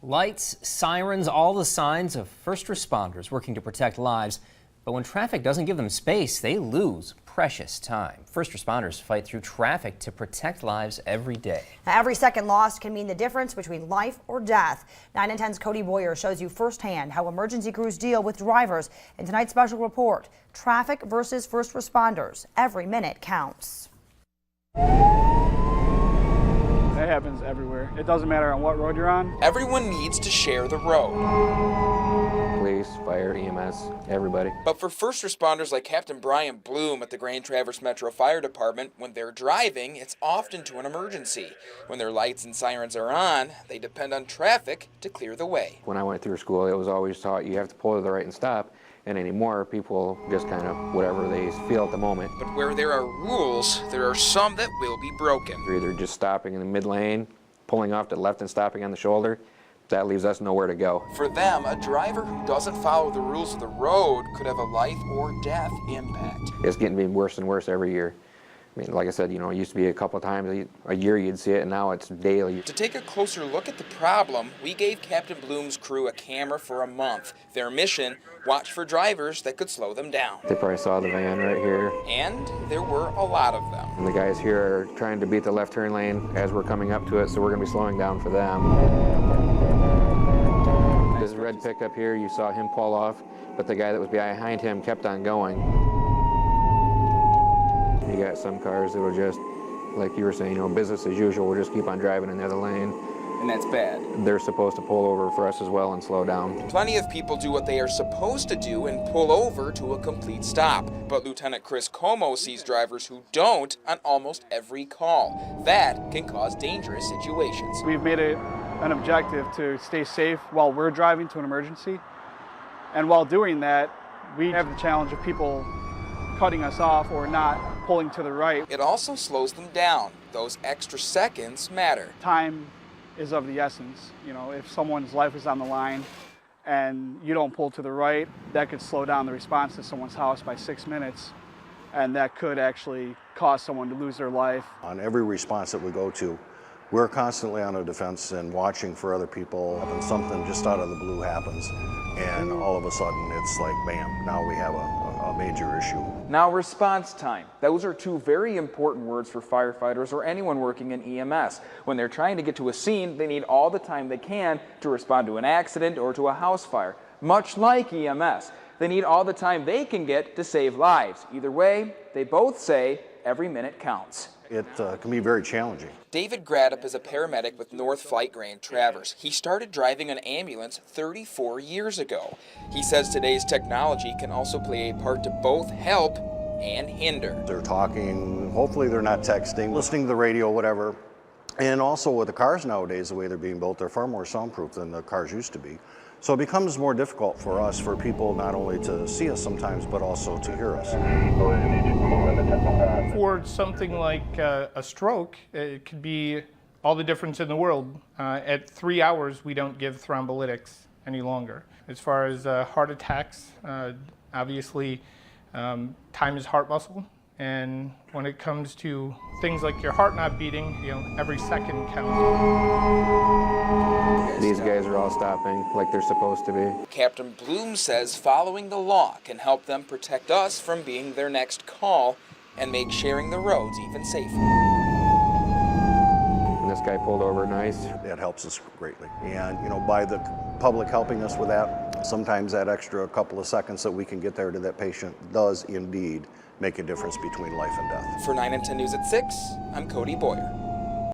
Lights, sirens, all the signs of first responders working to protect lives. But when traffic doesn't give them space, they lose precious time. First responders fight through traffic to protect lives every day. Now, every second lost can mean the difference between life or death. 9 and 10's Cody Boyer shows you firsthand how emergency crews deal with drivers in tonight's special report, Traffic versus First Responders. Every minute counts. It happens everywhere. It doesn't matter on what road you're on. Everyone needs to share the road. Police, fire, EMS, everybody. But for first responders like Captain Brian Bloom at the Grand Traverse Metro Fire Department, when they're driving, it's often to an emergency. When their lights and sirens are on, they depend on traffic to clear the way. When I went through school, it was always taught you have to pull to the right and stop. And anymore, people just kind of whatever they feel at the moment. But where there are rules, there are some that will be broken. You're either just stopping in the mid lane, pulling off to the left and stopping on the shoulder. That leaves us nowhere to go. For them, a driver who doesn't follow the rules of the road could have a life or death impact. It's getting worse and worse every year. I mean, like I said, you know, it used to be a couple of times a year you'd see it, and now it's daily. To take a closer look at the problem, we gave Captain Bloom's crew a camera for a month. Their mission, watch for drivers that could slow them down. They probably saw the van right here. And there were a lot of them. And the guys here are trying to beat the left turn lane as we're coming up to it, so we're going to be slowing down for them. This red pickup here, you saw him pull off, but the guy that was behind him kept on going. You got some cars that will just, like you were saying, you know, business as usual, we'll just keep on driving in the other lane. And that's bad. They're supposed to pull over for us as well and slow down. Plenty of people do what they are supposed to do and pull over to a complete stop. But Lieutenant Chris COMEAUX sees drivers who don't on almost every call. That can cause dangerous situations. We've made it an objective to stay safe while we're driving to an emergency. And while doing that, we have the challenge of people cutting us off or not pulling to the right. It also slows them down. Those extra seconds matter. Time is of the essence. You know, if someone's life is on the line and you don't pull to the right, that could slow down the response to someone's house by 6 minutes, and that could actually cause someone to lose their life. On every response that we go to, we're constantly on the defense and watching for other people. And something just out of the blue happens, and all of a sudden it's like, bam, now we have a major issue. Now, response time. Those are two very important words for firefighters or anyone working in EMS. When they're trying to get to a scene, they need all the time they can to respond to an accident or to a house fire. Much like EMS, they need all the time they can get to save lives. Either way, they both say every minute counts. It can be very challenging. David GRATTOPP is a paramedic with North Flight Grand Traverse. He started driving an ambulance 34 years ago. He says today's technology can also play a part to both help and hinder. They're talking, hopefully they're not texting, listening to the radio, whatever. And also with the cars nowadays, the way they're being built, they're far more soundproof than the cars used to be. So it becomes more difficult for us, for people not only to see us sometimes, but also to hear us. For something like a stroke, it could be all the difference in the world. At 3 hours, we don't give thrombolytics any longer. As far as heart attacks, obviously, time is heart muscle. And when it comes to things like your heart not beating, you know, every second counts. These guys are all stopping like they're supposed to be. Captain Bloom says following the law can help them protect us from being their next call and make sharing the roads even safer. And this guy pulled over nice. That helps us greatly. And, you know, by the public helping us with that, sometimes that extra couple of seconds that we can get there to that patient does indeed make a difference between life and death. For 9 and 10 News at 6, I'm Cody Boyer.